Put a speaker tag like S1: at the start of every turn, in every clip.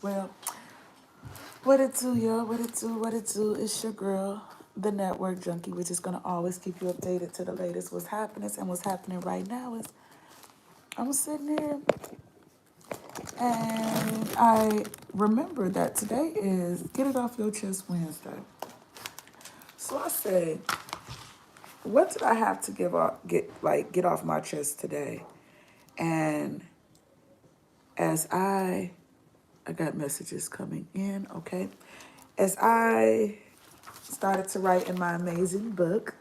S1: Well, what it do, y'all? What it do? What it do? It's your girl, the network junkie, which is gonna always keep you updated to the latest what's happening. And what's happening right now is I'm sitting here and I remember that today is Get It Off Your Chest Wednesday. So I say, what did I have to get off my chest today? And as I got messages coming in, okay. As I started to write in my amazing book,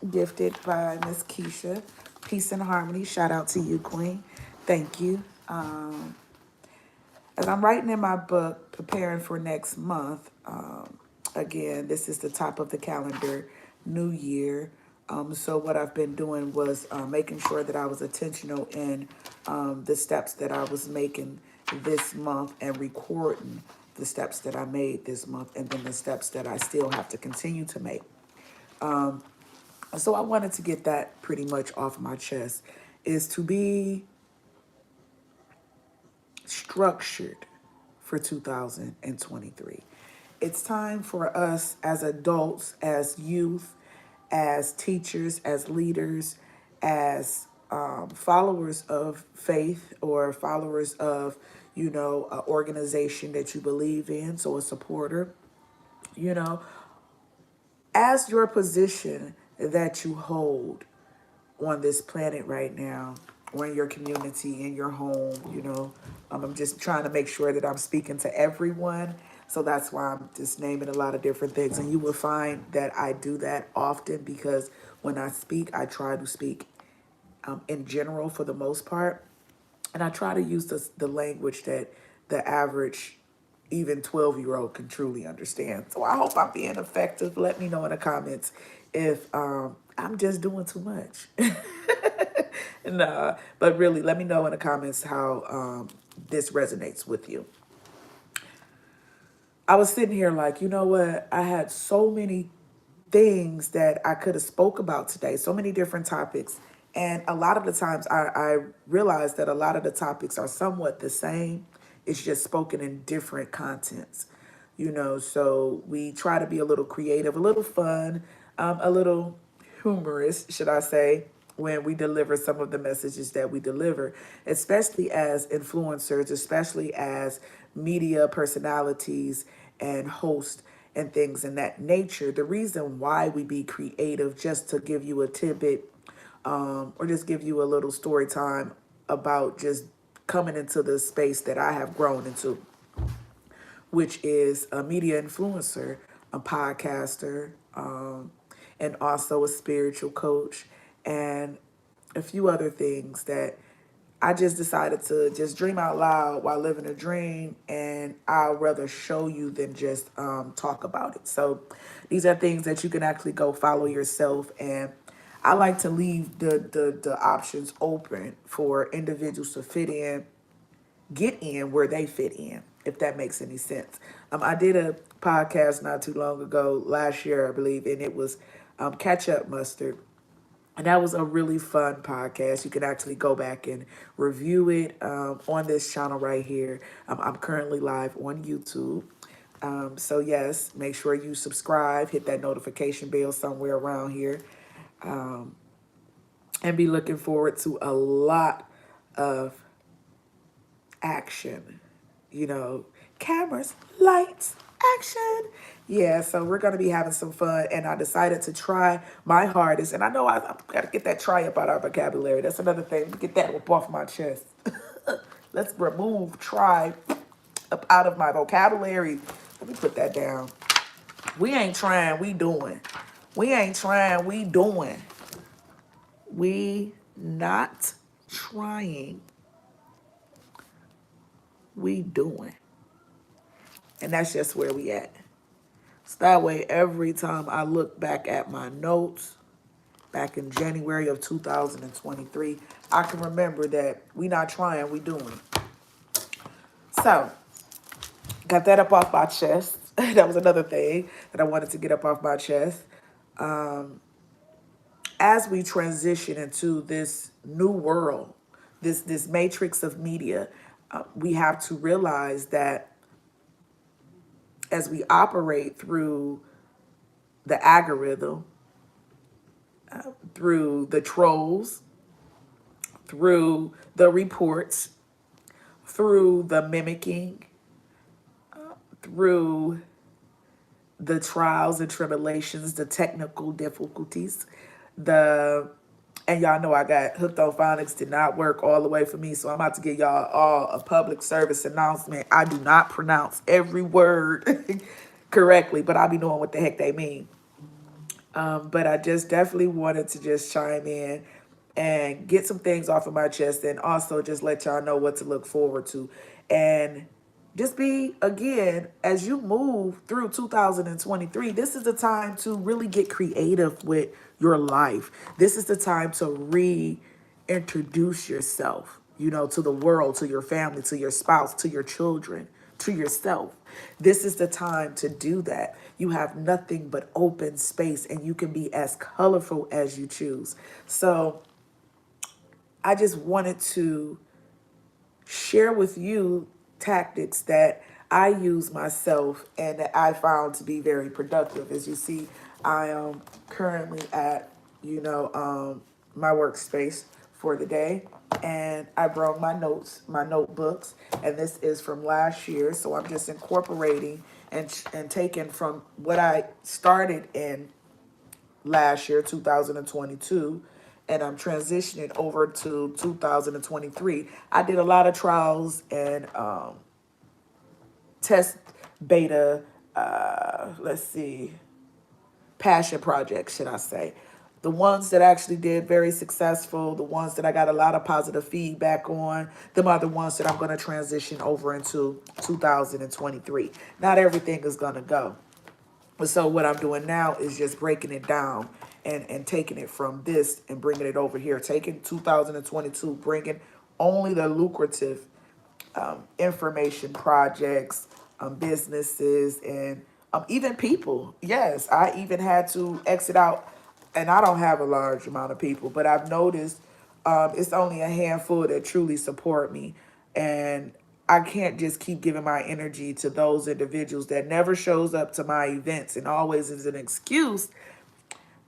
S1: gifted by Miss Keisha, Peace and Harmony. Shout out to you, Queen. Thank you. As I'm writing in my book, preparing for next month, again, this is the top of the calendar, new year. So what I've been doing was making sure that I was intentional in the steps that I was making this month and recording the steps that I made this month and then the steps that I still have to continue to make. So I wanted to get that pretty much off my chest, is to be structured for 2023. It's time for us as adults, as youth, as teachers, as leaders, as followers of faith or followers of, an organization that you believe in, so a supporter, you know, as your position that you hold on this planet right now, or in your community, in your home, I'm just trying to make sure that I'm speaking to everyone. So that's why I'm just naming a lot of different things. And you will find that I do that often because when I speak, I try to speak in general for the most part. And I try to use the language that the average, even 12-year-old can truly understand. So I hope I'm being effective. Let me know in the comments if I'm just doing too much. Nah, but really, let me know in the comments how this resonates with you. I was sitting here like, you know what? I had so many things that I could have spoke about today, so many different topics. And a lot of the times I realized that a lot of the topics are somewhat the same. It's just spoken in different contents, so we try to be a little creative, a little fun, a little humorous, should I say, when we deliver some of the messages that we deliver, especially as influencers, especially as media personalities and hosts and things in that nature. The reason why we be creative, just to give you a tidbit, or just give you a little story time about just coming into the space that I have grown into, which is a media influencer, a podcaster, and also a spiritual coach, and a few other things that I just decided to just dream out loud while living a dream, and I'll rather show you than just talk about it. So these are things that you can actually go follow yourself, and I like to leave the options open for individuals to get in where they fit in, if that makes any sense. I did a podcast not too long ago, last year, I believe, and it was Catch Up Mustard. And that was a really fun podcast. You can actually go back and review it on this channel right here. I'm currently live on YouTube. So yes, make sure you subscribe, hit that notification bell somewhere around here, and be looking forward to a lot of action, cameras, lights, action. Yeah, so we're going to be having some fun, and I decided to try my hardest. And I know I've got to get that try up out of our vocabulary. That's another thing. Get that up off my chest. Let's remove try up out of my vocabulary. Let me put that down. We ain't trying, we doing. We ain't trying, we doing. We not trying, we doing. And that's just where we at. So that way, every time I look back at my notes back in January of 2023, I can remember that we not trying, we doing. So, got that up off my chest. That was another thing that I wanted to get up off my chest. As we transition into this new world, this matrix of media, We have to realize that as we operate through the algorithm, through the trolls, through the reports, through the mimicking, through the trials and tribulations, the technical difficulties, the and y'all know I got hooked on phonics did not work all the way for me, so I'm about to give y'all all a public service announcement. I do not pronounce every word correctly, but I'll be knowing what the heck they mean. But I just definitely wanted to just chime in and get some things off of my chest and also just let y'all know what to look forward to. And just be, again, as you move through 2023, this is the time to really get creative with your life. This is the time to reintroduce yourself, to the world, to your family, to your spouse, to your children, to yourself. This is the time to do that. You have nothing but open space and you can be as colorful as you choose. So I just wanted to share with you tactics that I use myself and that I found to be very productive. As you see, I am currently at, my workspace for the day. And I brought my notes, my notebooks, and this is from last year. So I'm just incorporating and taking from what I started in last year, 2022, and I'm transitioning over to 2023. I did a lot of trials and test beta, let's see, passion projects, should I say. The ones that actually did very successful, the ones that I got a lot of positive feedback on, them are the ones that I'm going to transition over into 2023. Not everything is going to go. So what I'm doing now is just breaking it down and taking it from this and bringing it over here. Taking 2022, bringing only the lucrative information projects, businesses, and even people. Yes, I even had to exit out, and I don't have a large amount of people, but I've noticed it's only a handful that truly support me. And I can't just keep giving my energy to those individuals that never shows up to my events and always is an excuse.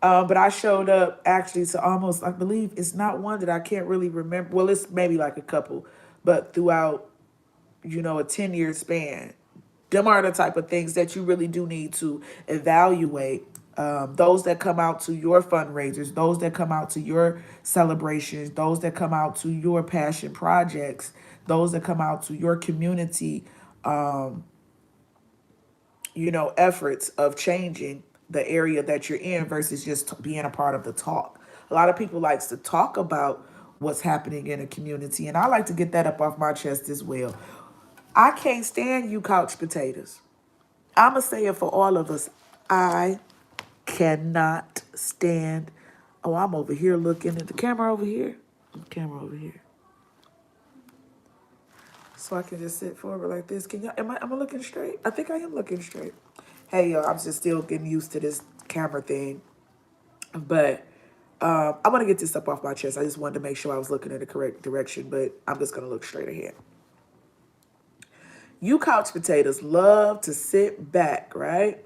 S1: But I showed up actually to almost, I believe it's not one that I can't really remember. Well, it's maybe like a couple, but throughout, a 10-year span. Them are the type of things that you really do need to evaluate. Those that come out to your fundraisers, those that come out to your celebrations, those that come out to your passion projects, those that come out to your community, efforts of changing the area that you're in versus just being a part of the talk. A lot of people likes to talk about what's happening in a community, and I like to get that up off my chest as well. I can't stand you couch potatoes. I'm going to say it for all of us. I cannot stand. Oh, I'm over here looking at the camera over here. The camera over here. So I can just sit forward like this. Am I looking straight? I think I am looking straight. Hey, y'all, I'm just still getting used to this camera thing. But I want to get this up off my chest. I just wanted to make sure I was looking in the correct direction, but I'm just going to look straight ahead. You couch potatoes love to sit back, right?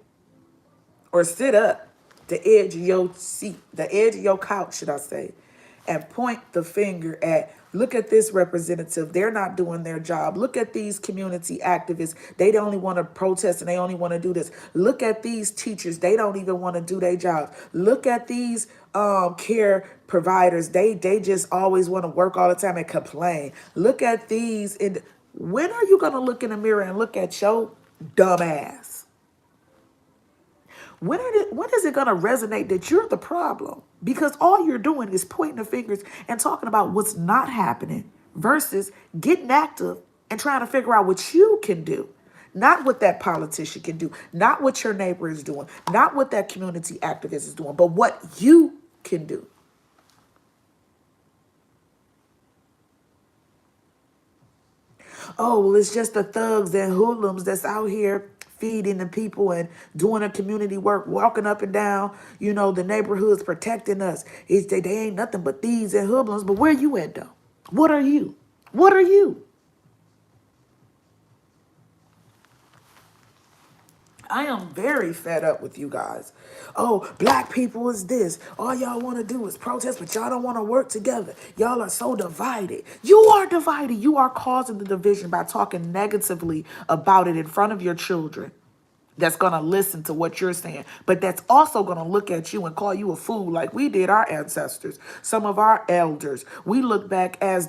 S1: Or sit up, the edge of your seat, the edge of your couch, should I say, and point the finger at, look at this representative. They're not doing their job. Look at these community activists. They only want to protest and they only want to do this. Look at these teachers. They don't even want to do their jobs. Look at these care providers. They just always want to work all the time and complain. Look at these. And when are you going to look in the mirror and look at your dumb ass? When is it going to resonate that you're the problem? Because all you're doing is pointing the fingers and talking about what's not happening versus getting active and trying to figure out what you can do. Not what that politician can do, not what your neighbor is doing, not what that community activist is doing, but what you can do. Oh, well, it's just the thugs and hoodlums that's out here feeding the people and doing a community work, walking up and down, the neighborhoods protecting us. They ain't nothing but thieves and hoodlums. But where you at, though? What are you? What are you? I am very fed up with you guys. Oh, black people is this. All y'all want to do is protest, but y'all don't want to work together. Y'all are so divided. You are divided. You are causing the division by talking negatively about it in front of your children. That's going to listen to what you're saying, but that's also going to look at you and call you a fool like we did our ancestors. Some of our elders, we look back as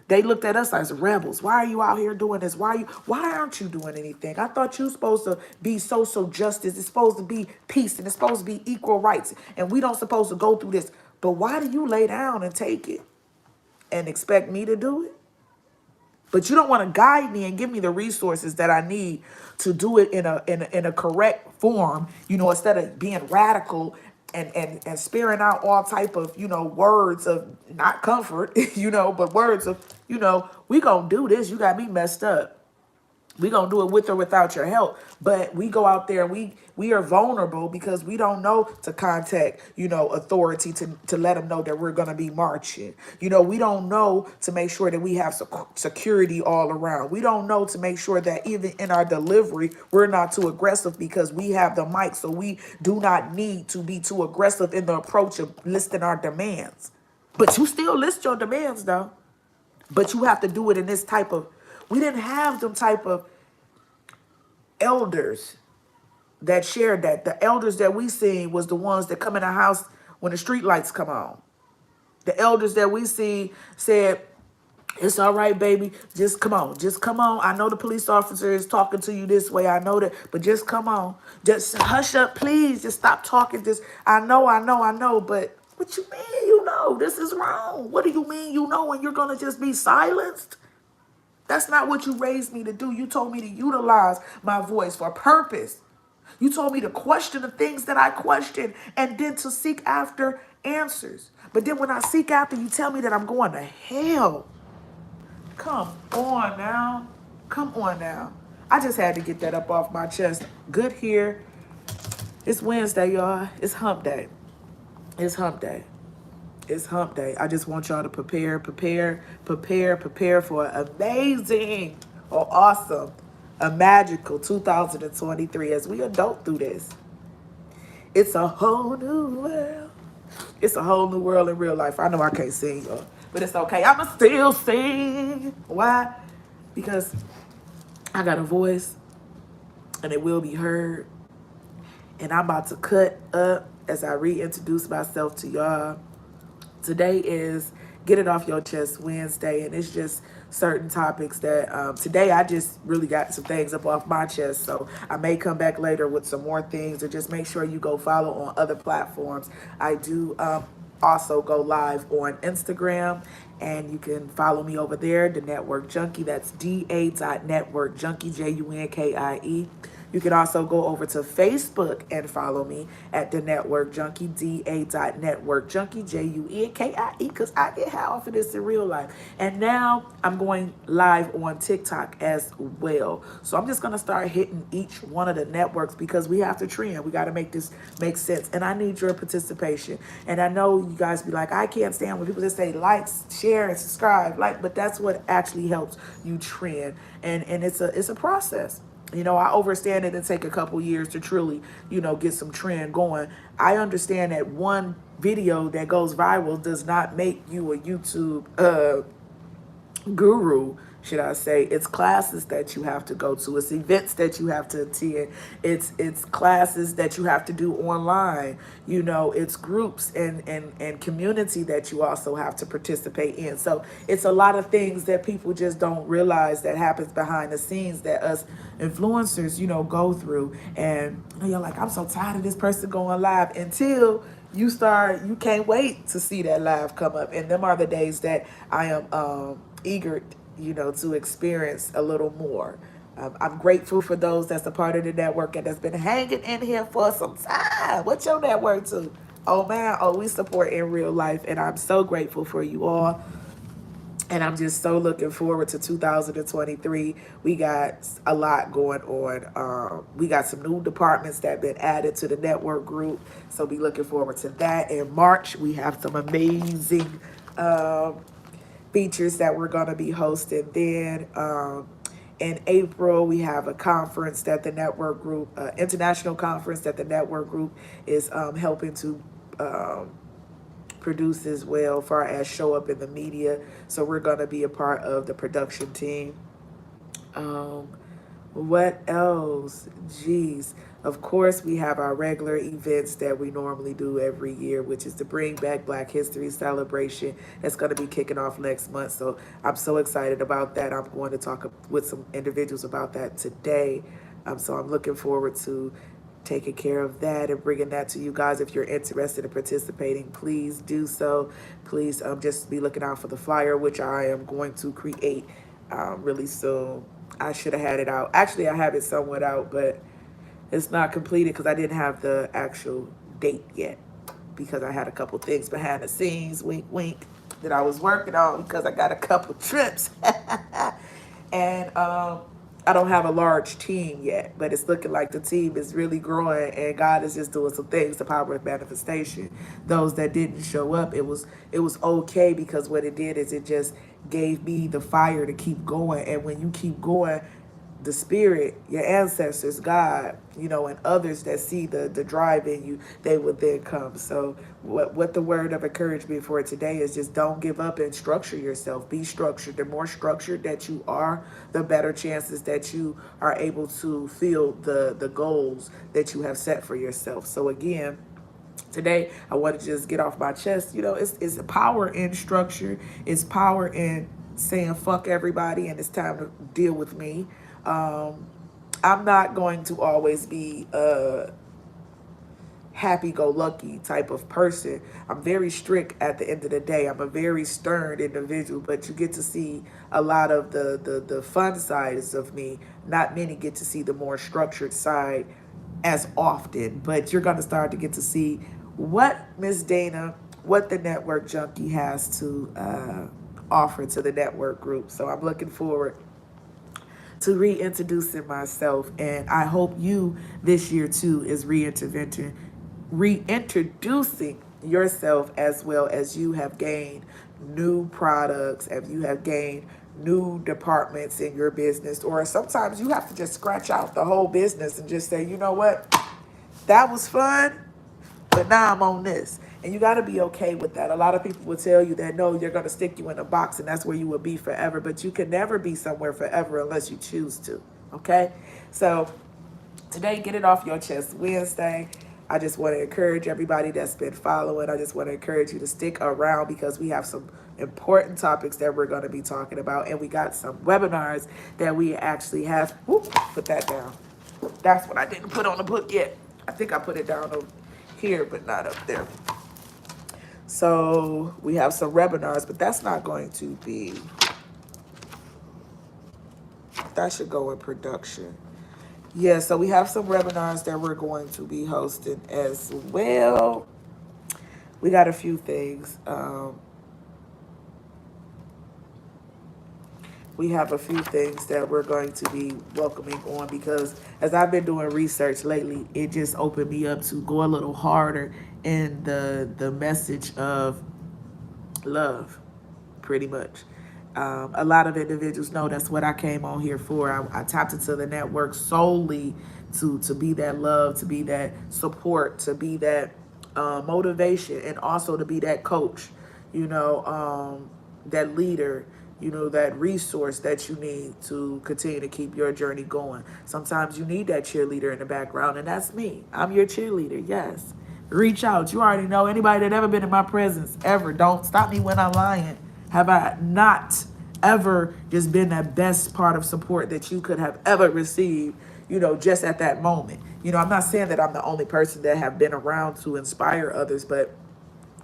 S1: they looked at us as rebels. Why are you out here doing this? Why aren't you doing anything? I thought you supposed to be social justice. It's supposed to be peace and it's supposed to be equal rights. And we don't supposed to go through this. But why do you lay down and take it and expect me to do it? But you don't want to guide me and give me the resources that I need to do it in a correct form, instead of being radical and spearing out all type of, words of not comfort, but words of, we gonna do this. You got me messed up. We gonna do it with or without your help. But we go out there and we are vulnerable because we don't know to contact, authority to let them know that we're gonna be marching. We don't know to make sure that we have security all around. We don't know to make sure that even in our delivery, we're not too aggressive because we have the mic. So we do not need to be too aggressive in the approach of listing our demands. But you still list your demands though. But you have to do it in this type of, we didn't have them type of elders that shared that. The elders that we seen was the ones that come in the house when the street lights come on. The elders that we see said, it's all right, baby. Just come on. Just come on. I know the police officer is talking to you this way. I know that, but just come on. Just hush up, please. Just stop talking. Just, I know. But what you mean, this is wrong. What do you mean, and you're going to just be silenced? That's not what you raised me to do. You told me to utilize my voice for purpose. You told me to question the things that I question and then to seek after answers. But then when I seek after, you tell me that I'm going to hell. Come on now. Come on now. I just had to get that up off my chest. Good here. It's Wednesday, y'all. It's hump day. It's hump day. It's hump day. I just want y'all to prepare for an amazing or awesome, a magical 2023 as we adult through this. It's a whole new world. It's a whole new world in real life. I know I can't sing, y'all, but it's okay. I'ma still sing. Why? Because I got a voice and it will be heard. And I'm about to cut up as I reintroduce myself to y'all. Today is Get It Off Your Chest Wednesday, and it's just certain topics that today I just really got some things up off my chest. So I may come back later with some more things, or just make sure you go follow on other platforms. I do also go live on Instagram, and you can follow me over there, Da.Network Junkie. That's Da.Network Junkie, Junkie. You can also go over to Facebook and follow me at Da.Network Junkie, Da.Network Junkie, Junkie, because I get high off of this in real life. And now I'm going live on TikTok as well. So I'm just going to start hitting each one of the networks because we have to trend. We got to make this make sense. And I need your participation. And I know you guys be like, I can't stand when people just say like, share, and subscribe. But that's what actually helps you trend. And it's a process. I understand it and take a couple years to truly, get some trend going. I understand that one video that goes viral does not make you a YouTube guru, should I say. It's classes that you have to go to. It's events that you have to attend. It's classes that you have to do online. It's groups and community that you also have to participate in. So it's a lot of things that people just don't realize that happens behind the scenes that us influencers, go through. And you're like, I'm so tired of this person going live, until you can't wait to see that live come up. And them are the days that I am eager, to experience a little more. I'm grateful for those that's a part of the network and that's been hanging in here for some time. What's your network to? Oh man, we support in real life, and I'm so grateful for you all. And I'm just so looking forward to 2023. We got a lot going on. We got some new departments that have been added to the network group. So be looking forward to that. In March, we have some amazing features that we're going to be hosting then. In April, we have a conference that the network group, international conference that the network group is helping to produce as well, far as show up in the media. So we're going to be a part of the production team. Um, what else? Geez. Of course, we have our regular events that we normally do every year, which is the Bring Back Black History Celebration. That's going to be kicking off next month. So I'm so excited about that. I'm going to talk with some individuals about that today. So I'm looking forward to taking care of that and bringing that to you guys. If you're interested in participating, please do so. Please just be looking out for the flyer, which I am going to create really soon. I should have had it out. Actually, I have it somewhat out, but it's not completed because I didn't have the actual date yet, because I had a couple things behind the scenes, wink, wink, that I was working on because I got a couple trips. And I don't have a large team yet, but it's looking like the team is really growing, and God is just doing some things. The power of manifestation. Those that didn't show up, it was okay, because what it did is it just gave me the fire to keep going. And when you keep going, the spirit, your ancestors, God, and others that see the drive in you, they would then come. So what the word of encouragement for today is, just don't give up and structure yourself. Be structured. The more structured that you are, the better chances that you are able to feel the goals that you have set for yourself. So again, today I want to just get off my chest. It's power in structure. It's power in saying fuck everybody and it's time to deal with me. I'm not going to always be a happy-go-lucky type of person. I'm very strict at the end of the day. I'm a very stern individual, but you get to see a lot of the fun sides of me. Not many get to see the more structured side as often, but you're going to start to get to see what Miss Dana, what the Network Junkie has to offer to the network group. So I'm looking forward to reintroducing myself, and I hope you this year too is reintroducing yourself, as well as you have gained new products, as you have gained new departments in your business, or sometimes you have to just scratch out the whole business and just say, you know what, that was fun, but now I'm on this. And you got to be okay with that. A lot of people will tell you that, no, you're going to stick you in a box and that's where you will be forever. But you can never be somewhere forever unless you choose to. Okay? So today, get it off your chest Wednesday. I just want to encourage everybody that's been following. I just want to encourage you to stick around, because we have some important topics that we're going to be talking about. And we got some webinars that we actually have. Whoop, put that down. That's what I didn't put on the book yet. I think I put it down over here, but not up there. So we have some webinars, but that's not going to be, that should go in production. Yeah, so we have some webinars that we're going to be hosting as well. We got a few things. We have a few things that we're going to be welcoming on, because as I've been doing research lately, it just opened me up to go a little harder in the message of love, pretty much. A lot of individuals know that's what I came on here for. I tapped into the network solely to be that love, to be that support, to be that motivation, and also to be that coach, that leader, that resource that you need to continue to keep your journey going. Sometimes you need that cheerleader in the background, and that's me. I'm your cheerleader, yes. Reach out. You already know, anybody that ever been in my presence, ever, don't stop me when I'm lying. Have I not ever just been that best part of support that you could have ever received, just at that moment? I'm not saying that I'm the only person that have been around to inspire others, but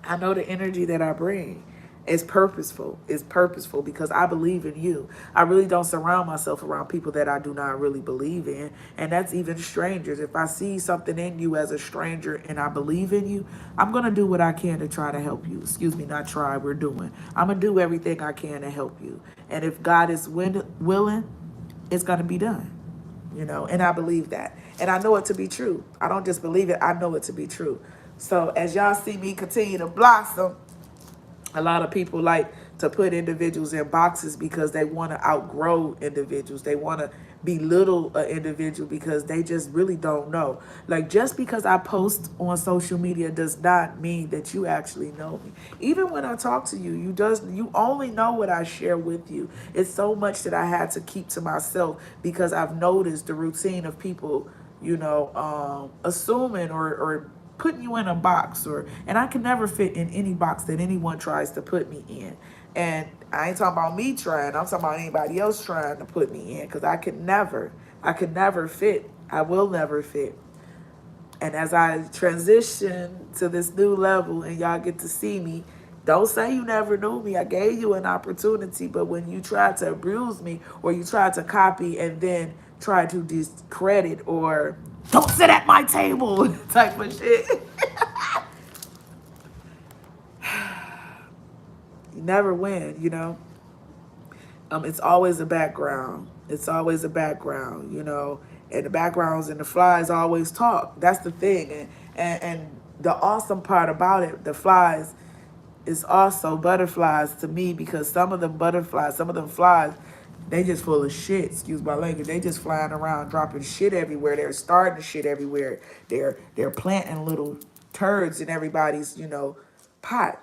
S1: I know the energy that I bring is purposeful. It's purposeful because I believe in you. I really don't surround myself around people that I do not really believe in. And that's even strangers. If I see something in you as a stranger and I believe in you, I'm going to do what I can to try to help you. Excuse me, not try, we're doing. I'm going to do everything I can to help you. And if God is willing, it's going to be done. And I believe that. And I know it to be true. I don't just believe it, I know it to be true. So as y'all see me continue to blossom, a lot of people like to put individuals in boxes because they want to outgrow individuals. They want to belittle an individual because they just really don't know. Like, just because I post on social media does not mean that you actually know me. Even when I talk to you, you only know what I share with you. It's so much that I had to keep to myself because I've noticed the routine of people, assuming or putting you in a box, and I can never fit in any box that anyone tries to put me in. And I ain't talking about me trying, I'm talking about anybody else trying to put me in, because I could never fit. I will never fit. And as I transition to this new level and y'all get to see me, don't say you never knew me. I gave you an opportunity, but when you try to abuse me or you try to copy and then try to discredit or don't sit at my table type of shit, you never win. It's always a background. It's always a background. And the backgrounds and the flies always talk. That's the thing. And the awesome part about it, the flies is also butterflies to me, because some of them flies, they just full of shit. Excuse my language. They just flying around, dropping shit everywhere. They're starting shit everywhere. They're planting little turds in everybody's pot.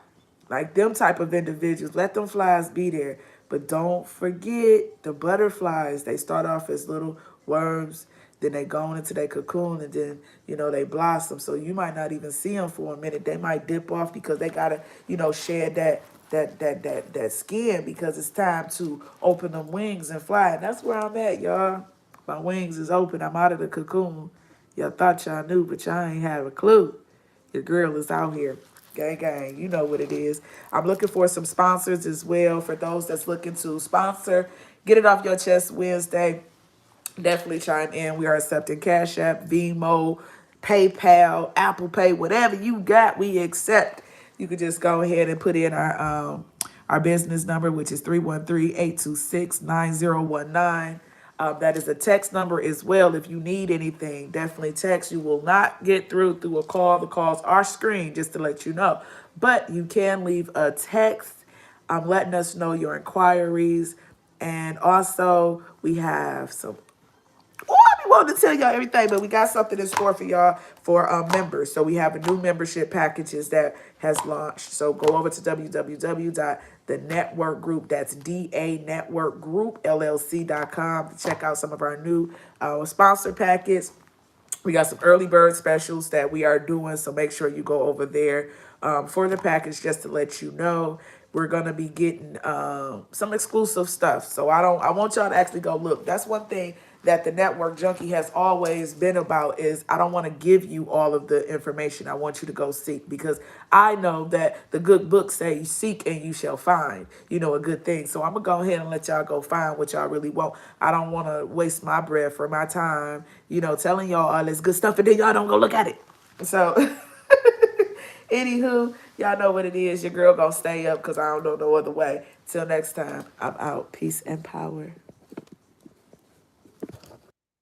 S1: Like them type of individuals, let them flies be there. But don't forget the butterflies. They start off as little worms, then they go into their cocoon, and then they blossom. So you might not even see them for a minute. They might dip off because they gotta shed that skin, because it's time to open them wings and fly. And that's where I'm at, y'all. My wings is open. I'm out of the cocoon. Y'all thought y'all knew, but y'all ain't have a clue. Your girl is out here. Gang, gang. You know what it is. I'm looking for some sponsors as well. For those that's looking to sponsor, Get It Off Your Chest Wednesday, definitely chime in. We are accepting Cash App, Venmo, PayPal, Apple Pay, whatever you got, we accept. You could just go ahead and put in our business number, which is 313-826-9019. That is a text number as well. If you need anything, definitely text. You will not get through a call. The calls are screened, just to let you know. But you can leave a text letting us know your inquiries. And also, we have some, I be wanting to tell y'all everything, but we got something in store for y'all for members. So we have a new membership packages that has launched. So go over to www.da.network That's Da.Network Group, LLC.com to check out some of our new sponsor packets. We got some early bird specials that we are doing, so make sure you go over there for the package. Just to let you know, we're gonna be getting some exclusive stuff. So I want y'all to actually go look. That's one thing that the network junkie has always been about, is I don't want to give you all of the information. I want you to go seek, because I know that the good book say seek and you shall find, a good thing. So I'm gonna go ahead and let y'all go find what y'all really want. I don't want to waste my breath or my time, telling y'all all this good stuff and then y'all don't go look at it. So anywho, y'all know what it is. Your girl gonna stay up because I don't know no other way. Till next time, I'm out. Peace and power.